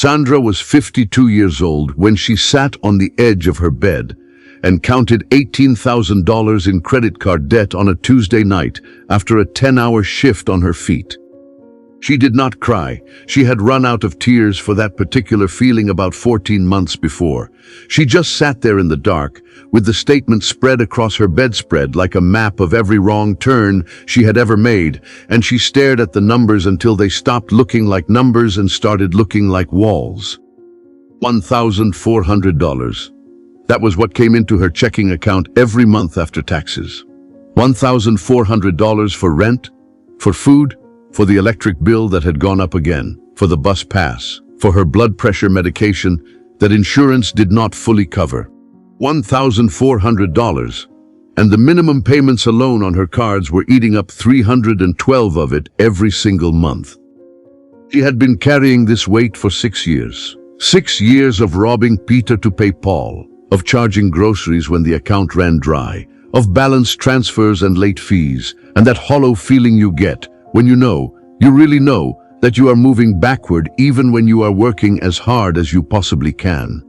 Sandra was 52 years old when she sat on the edge of her bed and counted $18,000 in credit card debt on a Tuesday night after a 10-hour shift on her feet. She did not cry. She had run out of tears for that particular feeling about 14 months before. She just sat there in the dark, with the statement spread across her bedspread like a map of every wrong turn she had ever made, and she stared at the numbers until they stopped looking like numbers and started looking like walls. $1,400. That was what came into her checking account every month after taxes. $1,400 for rent, for food, for the electric bill that had gone up again, for the bus pass, for her blood pressure medication that insurance did not fully cover. $1,400, and the minimum payments alone on her cards were eating up 312 of it every single month. She had been carrying this weight for 6 years. 6 years of robbing Peter to pay Paul, of charging groceries when the account ran dry, of balance transfers and late fees, and that hollow feeling you get when you really know, that you are moving backward even when you are working as hard as you possibly can.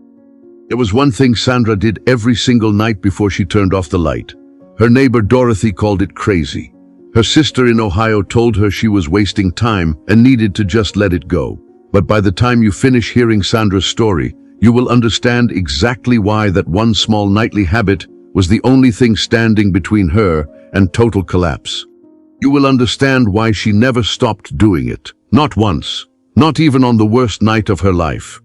There was one thing Sandra did every single night before she turned off the light. Her neighbor Dorothy called it crazy. Her sister in Ohio told her she was wasting time and needed to just let it go. But by the time you finish hearing Sandra's story, you will understand exactly why that one small nightly habit was the only thing standing between her and total collapse. You will understand why she never stopped doing it. Not once. Not even on the worst night of her life.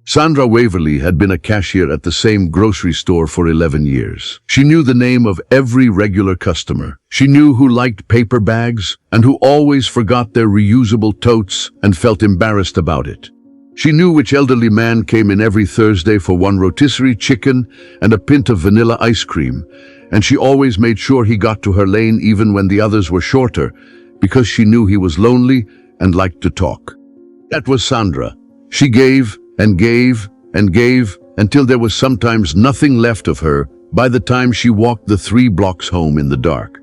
Sandra Waverly had been a cashier at the same grocery store for 11 years. She knew the name of every regular customer. She knew who liked paper bags and who always forgot their reusable totes and felt embarrassed about it. She knew which elderly man came in every Thursday for one rotisserie chicken and a pint of vanilla ice cream, and she always made sure he got to her lane even when the others were shorter, because she knew he was lonely and liked to talk. That was Sandra. She gave and gave and gave until there was sometimes nothing left of her by the time she walked the 3 blocks home in the dark.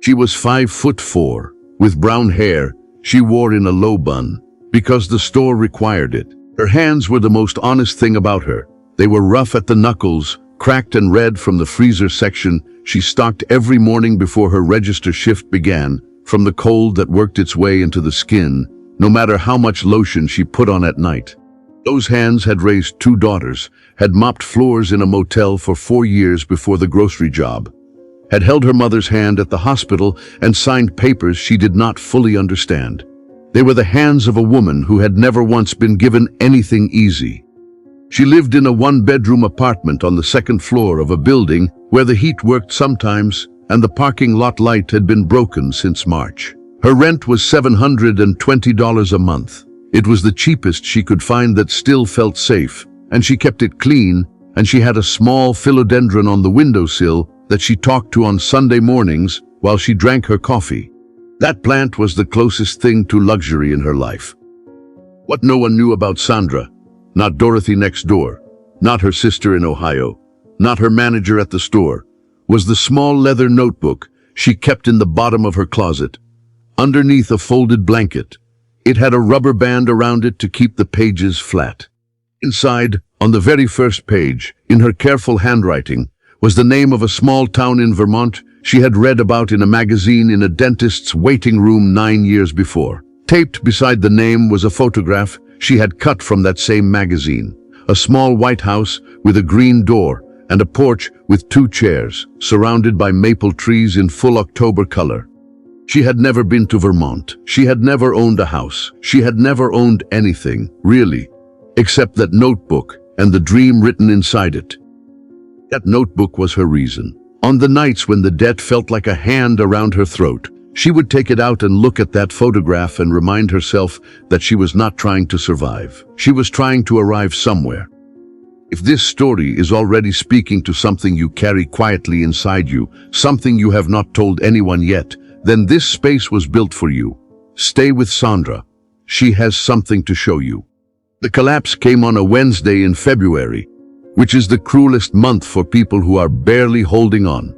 She was 5'4", with brown hair she wore in a low bun, because the store required it. Her hands were the most honest thing about her. They were rough at the knuckles, cracked and red from the freezer section she stocked every morning before her register shift began, from the cold that worked its way into the skin, no matter how much lotion she put on at night. Those hands had raised 2 daughters, had mopped floors in a motel for 4 years before the grocery job, had held her mother's hand at the hospital and signed papers she did not fully understand. They were the hands of a woman who had never once been given anything easy. She lived in a 1-bedroom apartment on the 2nd floor of a building where the heat worked sometimes and the parking lot light had been broken since March. Her rent was $720 a month. It was the cheapest she could find that still felt safe, and she kept it clean, and she had a small philodendron on the windowsill that she talked to on Sunday mornings while she drank her coffee. That plant was the closest thing to luxury in her life. What no one knew about Sandra, not Dorothy next door, not her sister in Ohio, not her manager at the store, was the small leather notebook she kept in the bottom of her closet, underneath a folded blanket. It had a rubber band around it to keep the pages flat. Inside, on the very first page, in her careful handwriting, was the name of a small town in Vermont she had read about in a magazine in a dentist's waiting room 9 years before. Taped beside the name was a photograph she had cut from that same magazine. A small white house with a green door and a porch with 2 chairs, surrounded by maple trees in full October color. She had never been to Vermont. She had never owned a house. She had never owned anything, really, except that notebook and the dream written inside it. That notebook was her reason. On the nights when the debt felt like a hand around her throat, she would take it out and look at that photograph and remind herself that she was not trying to survive. She was trying to arrive somewhere. If this story is already speaking to something you carry quietly inside you, something you have not told anyone yet, then this space was built for you. Stay with Sandra. She has something to show you. The collapse came on a Wednesday in February, which is the cruelest month for people who are barely holding on.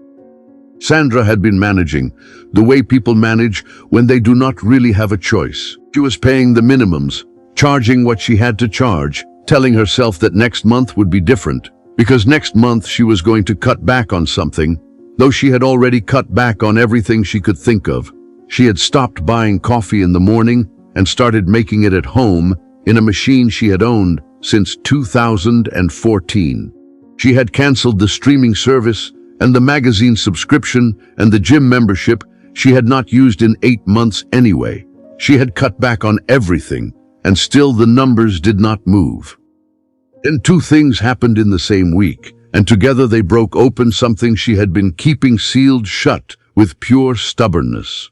Sandra had been managing the way people manage when they do not really have a choice. She was paying the minimums, charging what she had to charge, telling herself that next month would be different, because next month she was going to cut back on something, though she had already cut back on everything she could think of. She had stopped buying coffee in the morning and started making it at home in a machine she had owned since 2014. She had canceled the streaming service and the magazine subscription and the gym membership she had not used in 8 months anyway. She had cut back on everything, and still the numbers did not move. Then two things happened in the same week, and together they broke open something she had been keeping sealed shut with pure stubbornness.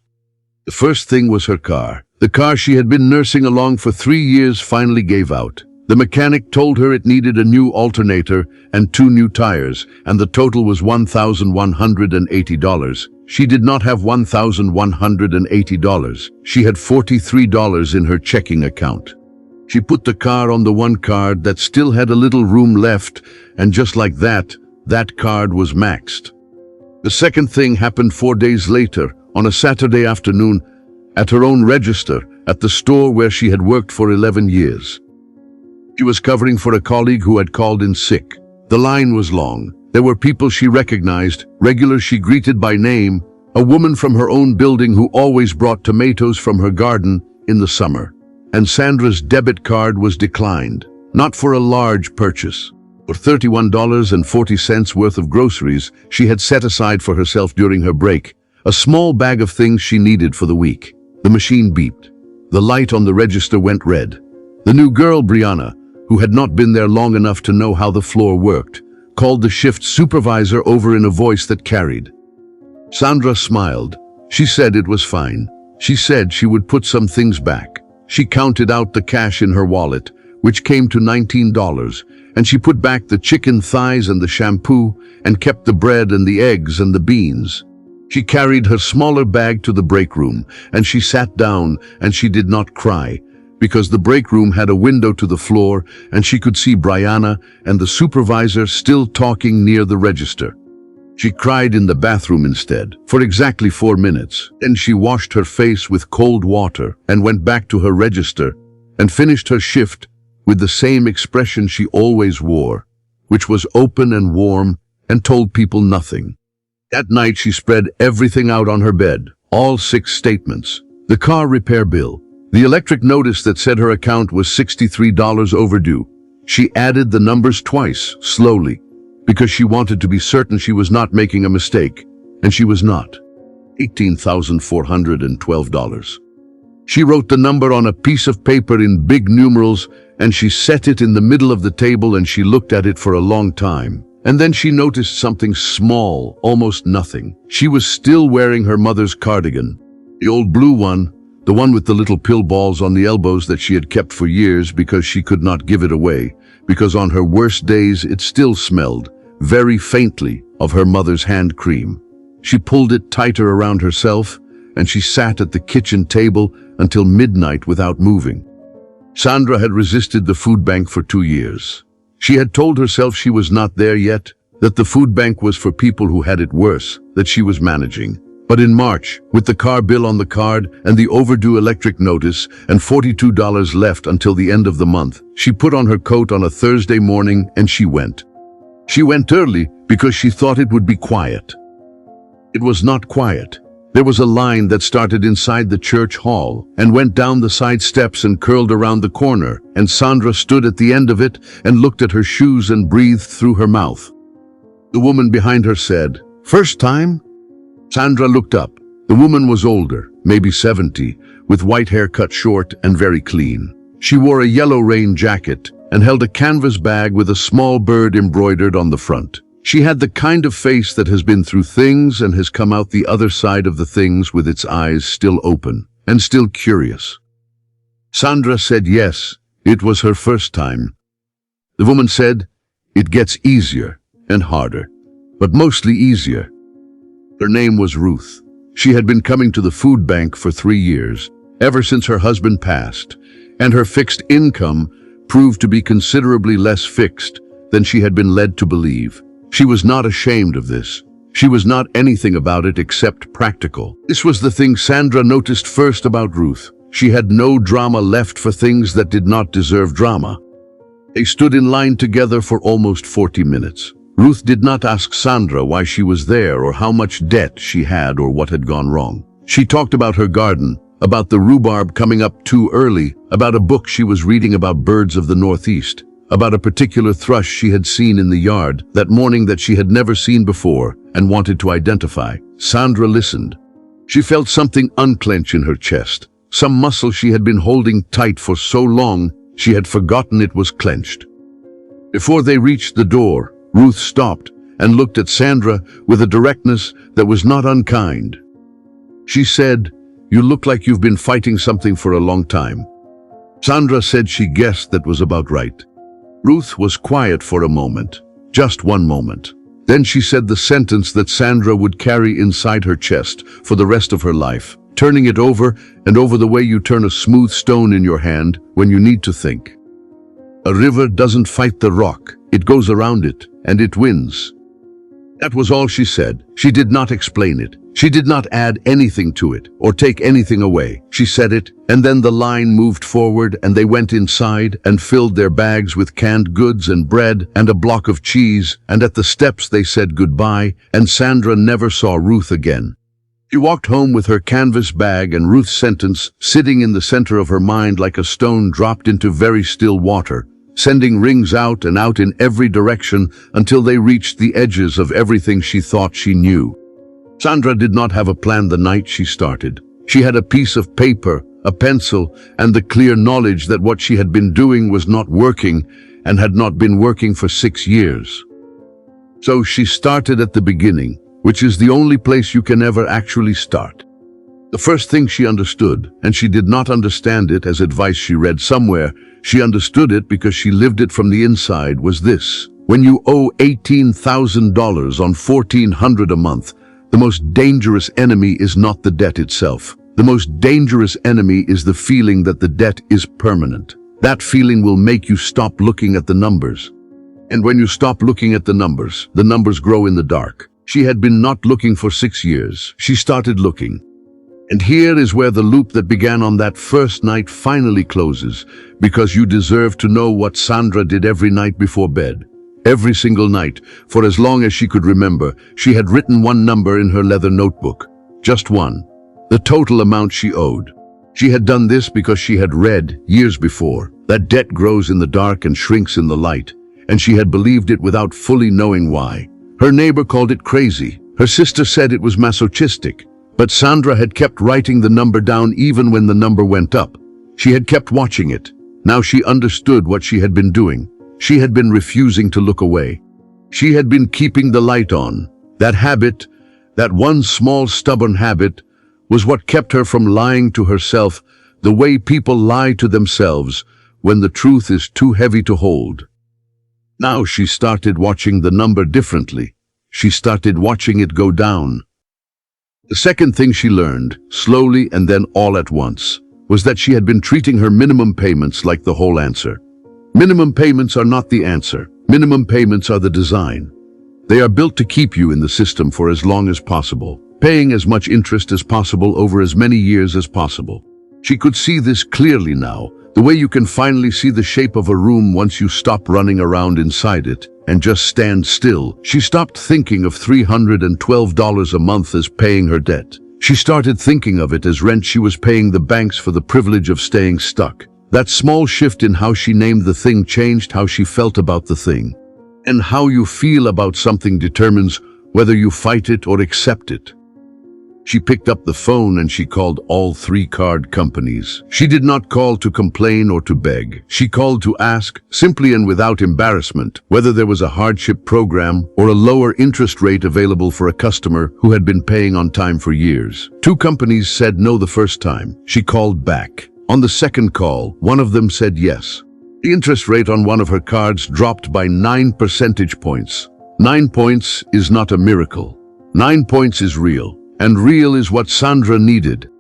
The first thing was her car. The car she had been nursing along for 3 years finally gave out. The mechanic told her it needed a new alternator and 2 new tires, and the total was $1,180. She did not have $1,180. She had $43 in her checking account. She put the car on the one card that still had a little room left, and just like that, that card was maxed. The second thing happened 4 days later, on a Saturday afternoon, at her own register, at the store where she had worked for 11 years. She was covering for a colleague who had called in sick. The line was long. There were people she recognized, regulars she greeted by name, a woman from her own building who always brought tomatoes from her garden in the summer. And Sandra's debit card was declined, not for a large purchase. For $31.40 worth of groceries she had set aside for herself during her break, a small bag of things she needed for the week. The machine beeped. The light on the register went red. The new girl, Brianna, who had not been there long enough to know how the floor worked, called the shift supervisor over in a voice that carried. Sandra smiled. She said it was fine. She said she would put some things back. She counted out the cash in her wallet, which came to $19, and she put back the chicken thighs and the shampoo, and kept the bread and the eggs and the beans. She carried her smaller bag to the break room, and she sat down, and she did not cry, because the break room had a window to the floor, and she could see Brianna and the supervisor still talking near the register. She cried in the bathroom instead, for exactly 4 minutes. Then she washed her face with cold water and went back to her register and finished her shift with the same expression she always wore, which was open and warm and told people nothing. That night she spread everything out on her bed, all 6 statements, the car repair bill, the electric notice that said her account was $63 overdue. She added the numbers twice, slowly, because she wanted to be certain she was not making a mistake, and she was not. $18,412. She wrote the number on a piece of paper in big numerals, and she set it in the middle of the table, and she looked at it for a long time. And then she noticed something small, almost nothing. She was still wearing her mother's cardigan, the old blue one, the one with the little pill balls on the elbows that she had kept for years because she could not give it away, because on her worst days it still smelled, very faintly, of her mother's hand cream. She pulled it tighter around herself, and she sat at the kitchen table until midnight without moving. Sandra had resisted the food bank for 2 years. She had told herself she was not there yet, that the food bank was for people who had it worse, that she was managing. But in March, with the car bill on the card and the overdue electric notice and $42 left until the end of the month, she put on her coat on a Thursday morning and she went. She went early because she thought it would be quiet. It was not quiet. There was a line that started inside the church hall and went down the side steps and curled around the corner, and Sandra stood at the end of it and looked at her shoes and breathed through her mouth. The woman behind her said, "First time?" Sandra looked up. The woman was older, maybe 70, with white hair cut short and very clean. She wore a yellow rain jacket and held a canvas bag with a small bird embroidered on the front. She had the kind of face that has been through things and has come out the other side of the things with its eyes still open and still curious. Sandra said yes, it was her first time. The woman said, "It gets easier and harder, but mostly easier." Her name was Ruth. She had been coming to the food bank for 3 years, ever since her husband passed, and her fixed income proved to be considerably less fixed than she had been led to believe. She was not ashamed of this. She was not anything about it except practical. This was the thing Sandra noticed first about Ruth. She had no drama left for things that did not deserve drama. They stood in line together for almost 40 minutes. Ruth did not ask Sandra why she was there or how much debt she had or what had gone wrong. She talked about her garden, about the rhubarb coming up too early, about a book she was reading about birds of the Northeast, about a particular thrush she had seen in the yard that morning that she had never seen before and wanted to identify. Sandra listened. She felt something unclench in her chest. Some muscle she had been holding tight for so long, she had forgotten it was clenched. Before they reached the door, Ruth stopped and looked at Sandra with a directness that was not unkind. She said, "You look like you've been fighting something for a long time." Sandra said she guessed that was about right. Ruth was quiet for a moment, just one moment. Then she said the sentence that Sandra would carry inside her chest for the rest of her life, turning it over and over the way you turn a smooth stone in your hand when you need to think. A river doesn't fight the rock, it goes around it, and it wins. That was all she said. She did not explain it. She did not add anything to it or take anything away. She said it, and then the line moved forward and they went inside and filled their bags with canned goods and bread and a block of cheese, and at the steps they said goodbye, and Sandra never saw Ruth again. She walked home with her canvas bag and Ruth's sentence sitting in the center of her mind like a stone dropped into very still water, sending rings out and out in every direction until they reached the edges of everything she thought she knew. Sandra did not have a plan the night she started. She had a piece of paper, a pencil, and the clear knowledge that what she had been doing was not working and had not been working for 6 years. So she started at the beginning, which is the only place you can ever actually start. The first thing she understood, and she did not understand it as advice she read somewhere, she understood it because she lived it from the inside, was this: when you owe $18,000 on $1,400 a month, the most dangerous enemy is not the debt itself. The most dangerous enemy is the feeling that the debt is permanent. That feeling will make you stop looking at the numbers. And when you stop looking at the numbers grow in the dark. She had been not looking for 6 years. She started looking. And here is where the loop that began on that first night finally closes, because you deserve to know what Sandra did every night before bed. Every single night, for as long as she could remember, she had written one number in her leather notebook. Just one. The total amount she owed. She had done this because she had read, years before, that debt grows in the dark and shrinks in the light, and she had believed it without fully knowing why. Her neighbor called it crazy. Her sister said it was masochistic. But Sandra had kept writing the number down even when the number went up. She had kept watching it. Now she understood what she had been doing. She had been refusing to look away. She had been keeping the light on. That habit, that one small stubborn habit, was what kept her from lying to herself the way people lie to themselves when the truth is too heavy to hold. Now she started watching the number differently. She started watching it go down. The second thing she learned, slowly and then all at once, was that she had been treating her minimum payments like the whole answer. Minimum payments are not the answer. Minimum payments are the design. They are built to keep you in the system for as long as possible, paying as much interest as possible over as many years as possible. She could see this clearly now, the way you can finally see the shape of a room once you stop running around inside it and just stand still. She stopped thinking of $312 a month as paying her debt. She started thinking of it as rent she was paying the banks for the privilege of staying stuck. That small shift in how she named the thing changed how she felt about the thing. And how you feel about something determines whether you fight it or accept it. She picked up the phone and she called all 3 card companies. She did not call to complain or to beg. She called to ask, simply and without embarrassment, whether there was a hardship program or a lower interest rate available for a customer who had been paying on time for years. 2 companies said no the first time. She called back. On the second call, one of them said yes. The interest rate on one of her cards dropped by 9 percentage points. 9 points is not a miracle. 9 points is real. And real is what Sandra needed.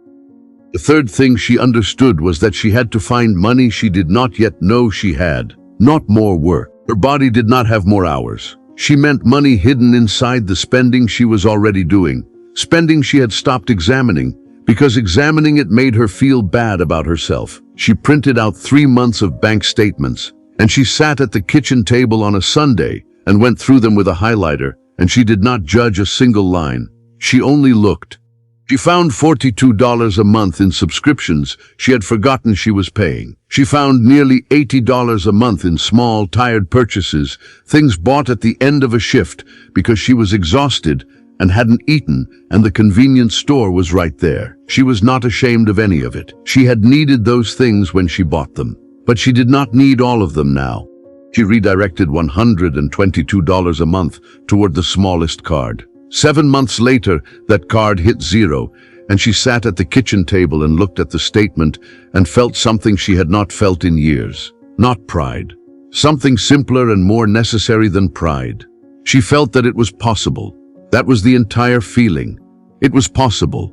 The third thing she understood was that she had to find money she did not yet know she had, not more work. Her body did not have more hours. She meant money hidden inside the spending she was already doing, spending she had stopped examining because examining it made her feel bad about herself. She printed out 3 months of bank statements, and she sat at the kitchen table on a Sunday and went through them with a highlighter, and she did not judge a single line. She only looked. She found $42 a month in subscriptions she had forgotten she was paying. She found nearly $80 a month in small, tired purchases, things bought at the end of a shift because she was exhausted and hadn't eaten, and the convenience store was right there. She was not ashamed of any of it. She had needed those things when she bought them, but she did not need all of them now. She redirected $122 a month toward the smallest card. 7 months later, that card hit zero, and she sat at the kitchen table and looked at the statement and felt something she had not felt in years. Not pride. Something simpler and more necessary than pride. She felt that it was possible. That was the entire feeling. It was possible.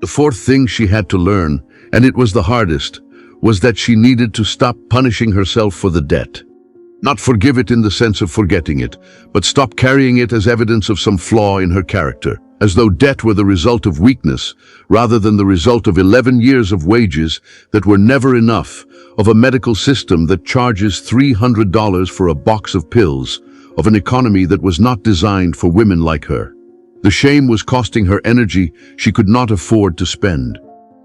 The fourth thing she had to learn, and it was the hardest, was that she needed to stop punishing herself for the debt. Not forgive it in the sense of forgetting it, but stop carrying it as evidence of some flaw in her character, as though debt were the result of weakness, rather than the result of 11 years of wages that were never enough, of a medical system that charges $300 for a box of pills, of an economy that was not designed for women like her. The shame was costing her energy she could not afford to spend.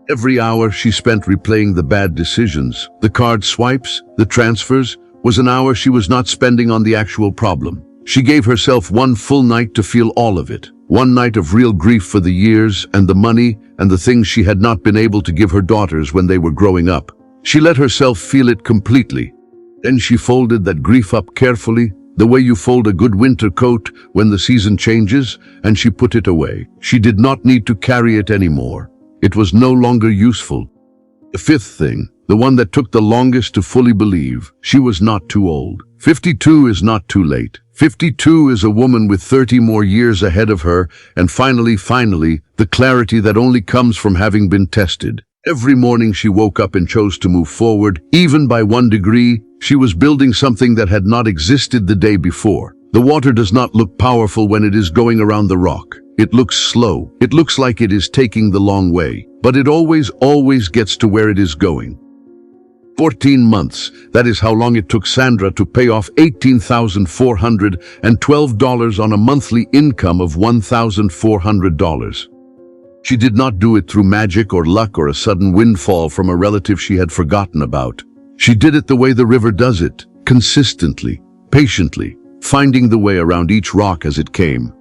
Every hour she spent replaying the bad decisions, the card swipes, the transfers, was an hour she was not spending on the actual problem. She gave herself one full night to feel all of it. One night of real grief for the years and the money and the things she had not been able to give her daughters when they were growing up. She let herself feel it completely. Then she folded that grief up carefully, the way you fold a good winter coat when the season changes, and she put it away. She did not need to carry it anymore. It was no longer useful. The fifth thing, the one that took the longest to fully believe, she was not too old. 52 is not too late. 52 is a woman with 30 more years ahead of her, and finally, the clarity that only comes from having been tested. Every morning she woke up and chose to move forward, even by 1 degree. She was building something that had not existed the day before. The water does not look powerful when it is going around the rock. It looks slow. It looks like it is taking the long way, but it always gets to where it is going. 14 months, that is how long it took Sandra to pay off $18,412 on a monthly income of $1,400. She did not do it through magic or luck or a sudden windfall from a relative she had forgotten about. She did it the way the river does it, consistently, patiently, finding the way around each rock as it came.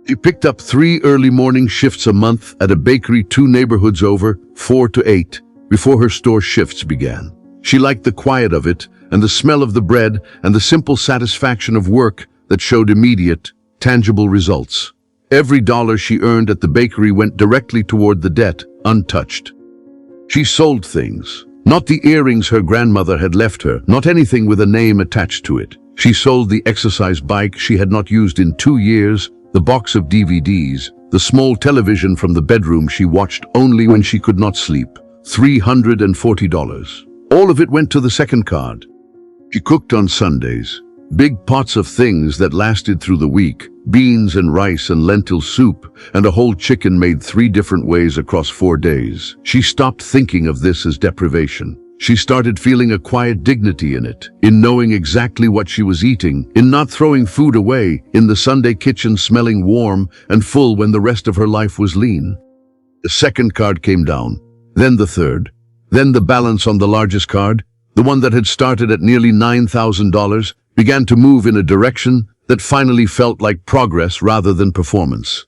She picked up 3 early morning shifts a month at a bakery 2 neighborhoods over, 4 to 8, before her store shifts began. She liked the quiet of it, and the smell of the bread, and the simple satisfaction of work that showed immediate, tangible results. Every dollar she earned at the bakery went directly toward the debt, untouched. She sold things. Not the earrings her grandmother had left her, not anything with a name attached to it. She sold the exercise bike she had not used in 2 years, the box of DVDs, the small television from the bedroom she watched only when she could not sleep. $340. All of it went to the second card. She cooked on Sundays. Big pots of things that lasted through the week, beans and rice and lentil soup, and a whole chicken made 3 different ways across 4 days. She stopped thinking of this as deprivation. She started feeling a quiet dignity in it, in knowing exactly what she was eating, in not throwing food away, in the Sunday kitchen smelling warm and full when the rest of her life was lean. The second card came down, then the third, then the balance on the largest card, the one that had started at nearly $9,000, began to move in a direction that finally felt like progress rather than performance.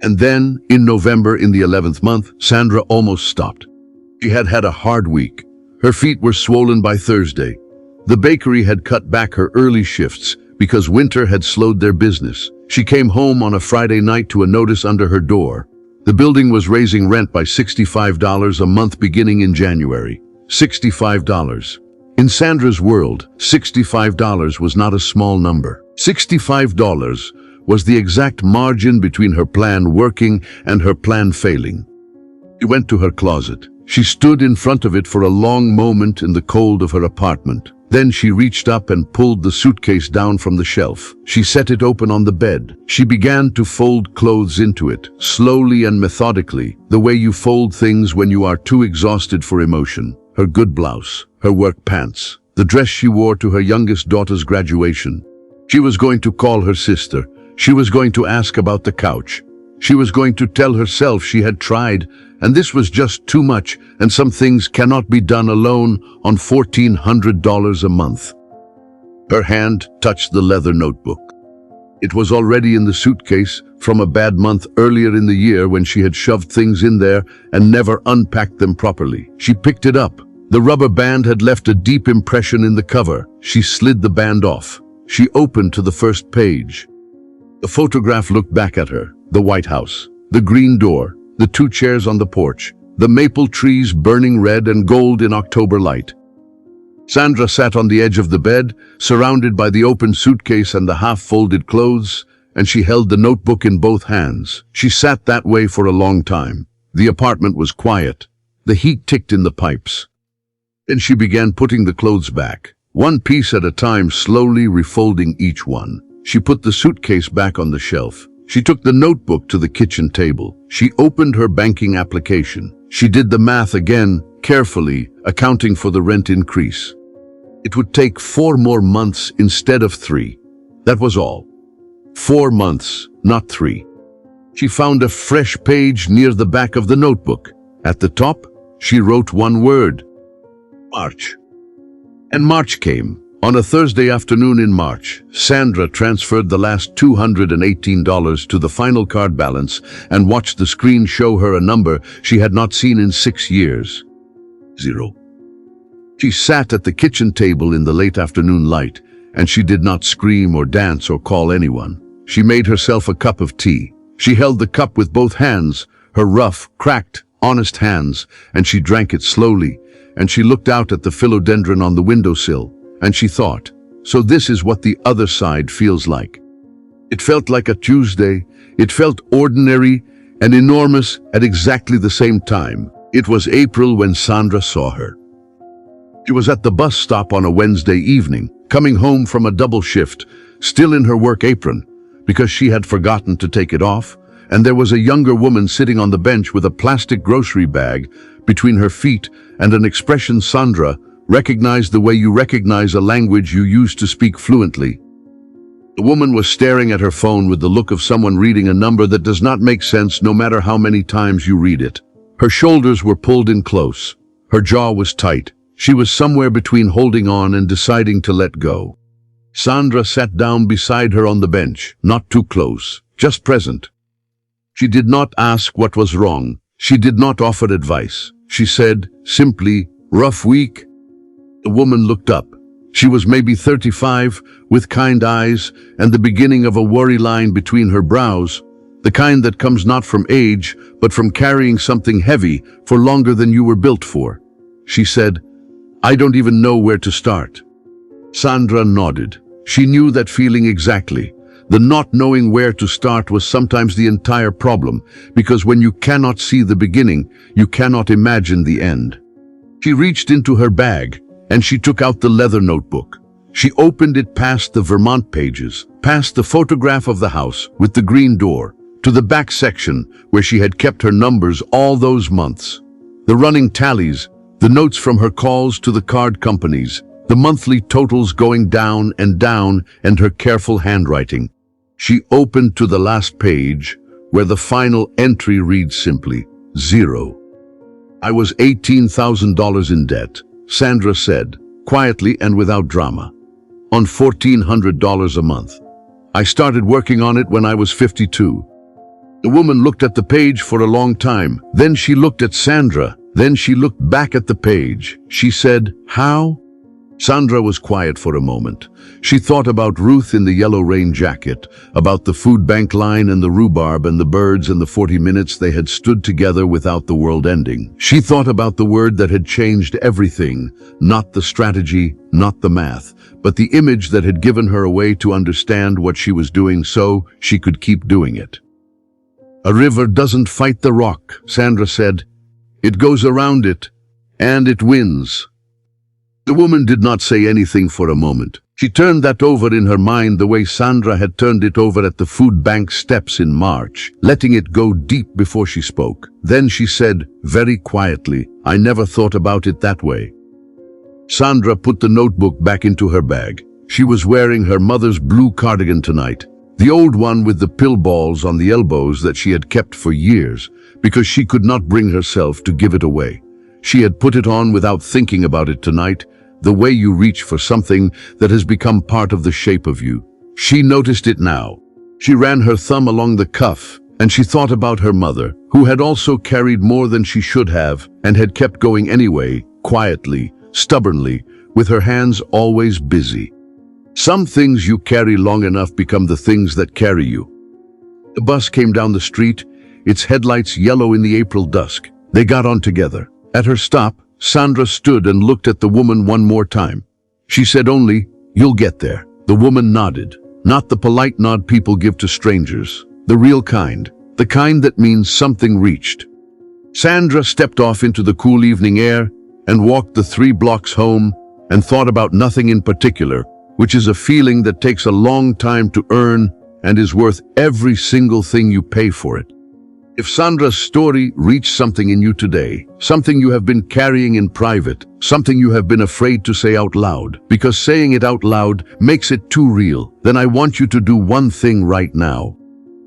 And then, in November, in the 11th month, Sandra almost stopped. She had had a hard week. Her feet were swollen by Thursday. The bakery had cut back her early shifts because winter had slowed their business. She came home on a Friday night to a notice under her door. The building was raising rent by $65 a month beginning in January. $65. In Sandra's world, $65 was not a small number. $65 was the exact margin between her plan working and her plan failing. She went to her closet. She stood in front of it for a long moment in the cold of her apartment. Then she reached up and pulled the suitcase down from the shelf. She set it open on the bed. She began to fold clothes into it, slowly and methodically, the way you fold things when you are too exhausted for emotion. Her good blouse, her work pants, the dress she wore to her youngest daughter's graduation. She was going to call her sister. She was going to ask about the couch. She was going to tell herself she had tried, and this was just too much, and some things cannot be done alone on $1,400 a month. Her hand touched the leather notebook. It was already in the suitcase from a bad month earlier in the year when she had shoved things in there and never unpacked them properly. She picked it up. The rubber band had left a deep impression in the cover. She slid the band off. She opened to the first page. The photograph looked back at her. The White House, the green door, the 2 chairs on the porch, the maple trees burning red and gold in October light. Sandra sat on the edge of the bed, surrounded by the open suitcase and the half-folded clothes, and she held the notebook in both hands. She sat that way for a long time. The apartment was quiet. The heat ticked in the pipes. Then she began putting the clothes back, one piece at a time, slowly refolding each one. She put the suitcase back on the shelf. She took the notebook to the kitchen table. She opened her banking application. She did the math again, carefully, accounting for the rent increase. It would take 4 more months instead of 3. That was all. 4 months, not 3. She found a fresh page near the back of the notebook. At the top, she wrote one word: March. And March came. On a Thursday afternoon in March, Sandra transferred the last $218 to the final card balance and watched the screen show her a number she had not seen in 6 years. 0. She sat at the kitchen table in the late afternoon light, and she did not scream or dance or call anyone. She made herself a cup of tea. She held the cup with both hands, her rough, cracked, honest hands, and she drank it slowly, and she looked out at the philodendron on the windowsill. And she thought, so this is what the other side feels like. It felt like a Tuesday. It felt ordinary and enormous at exactly the same time. It was April when Sandra saw her. She was at the bus stop on a Wednesday evening, coming home from a double shift, still in her work apron, because she had forgotten to take it off, and there was a younger woman sitting on the bench with a plastic grocery bag between her feet and an expression Sandra recognized the way you recognize a language you used to speak fluently. The woman was staring at her phone with the look of someone reading a number that does not make sense no matter how many times you read it. Her shoulders were pulled in close. Her jaw was tight. She was somewhere between holding on and deciding to let go. Sandra sat down beside her on the bench, not too close, just present. She did not ask what was wrong. She did not offer advice. She said, simply, "Rough week?" The woman looked up. She was maybe 35, with kind eyes and the beginning of a worry line between her brows, the kind that comes not from age, but from carrying something heavy for longer than you were built for. She said, "I don't even know where to start." Sandra nodded. She knew that feeling exactly. The not knowing where to start was sometimes the entire problem, because when you cannot see the beginning, you cannot imagine the end. She reached into her bag, and she took out the leather notebook. She opened it past the Vermont pages, past the photograph of the house with the green door, to the back section where she had kept her numbers all those months. The running tallies, the notes from her calls to the card companies, the monthly totals going down, and her careful handwriting. She opened to the last page, where the final entry reads simply, 0. "I was $18,000 in debt," Sandra said, quietly and without drama, "on $1,400 a month. I started working on it when I was 52. The woman looked at the page for a long time. Then she looked at Sandra. Then she looked back at the page. She said, "How?" Sandra was quiet for a moment. She thought about Ruth in the yellow rain jacket, about the food bank line and the rhubarb and the birds and the 40 minutes they had stood together without the world ending. She thought about the word that had changed everything, not the strategy, not the math, but the image that had given her a way to understand what she was doing so she could keep doing it. "A river doesn't fight the rock," Sandra said. "It goes around it, and it wins." The woman did not say anything for a moment. She turned that over in her mind the way Sandra had turned it over at the food bank steps in March, letting it go deep before she spoke. Then she said, very quietly, "I never thought about it that way." Sandra put the notebook back into her bag. She was wearing her mother's blue cardigan tonight, the old one with the pill balls on the elbows that she had kept for years, because she could not bring herself to give it away. She had put it on without thinking about it tonight, the way you reach for something that has become part of the shape of you. She noticed it now. She ran her thumb along the cuff, and she thought about her mother, who had also carried more than she should have and had kept going anyway, quietly, stubbornly, with her hands always busy. Some things you carry long enough become the things that carry you. The bus came down the street, its headlights yellow in the April dusk. They got on together. At her stop, Sandra stood and looked at the woman one more time. She said only, "You'll get there." The woman nodded, not the polite nod people give to strangers, the real kind, the kind that means something reached. Sandra stepped off into the cool evening air and walked the 3 blocks home and thought about nothing in particular, which is a feeling that takes a long time to earn and is worth every single thing you pay for it. If Sandra's story reached something in you today, something you have been carrying in private, something you have been afraid to say out loud, because saying it out loud makes it too real, then I want you to do one thing right now.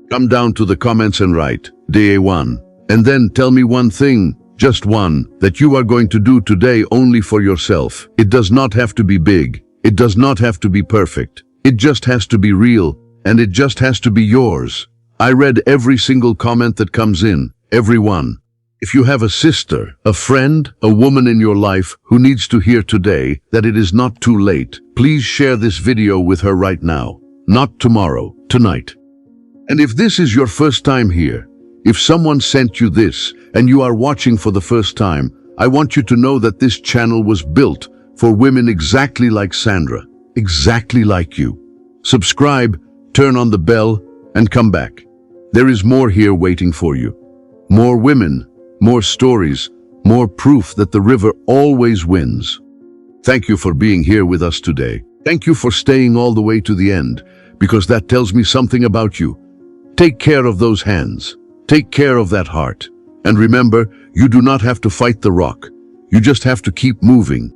Come down to the comments and write, Day 1, and then tell me one thing, just one, that you are going to do today only for yourself. It does not have to be big. It does not have to be perfect. It just has to be real, and it just has to be yours. I read every single comment that comes in, every one. If you have a sister, a friend, a woman in your life who needs to hear today that it is not too late, please share this video with her right now. Not tomorrow, tonight. And if this is your first time here, if someone sent you this and you are watching for the first time, I want you to know that this channel was built for women exactly like Sandra, exactly like you. Subscribe, turn on the bell, and come back. There is more here waiting for you. More women, more stories, more proof that the river always wins. Thank you for being here with us today. Thank you for staying all the way to the end, because that tells me something about you. Take care of those hands. Take care of that heart. And remember, you do not have to fight the rock. You just have to keep moving.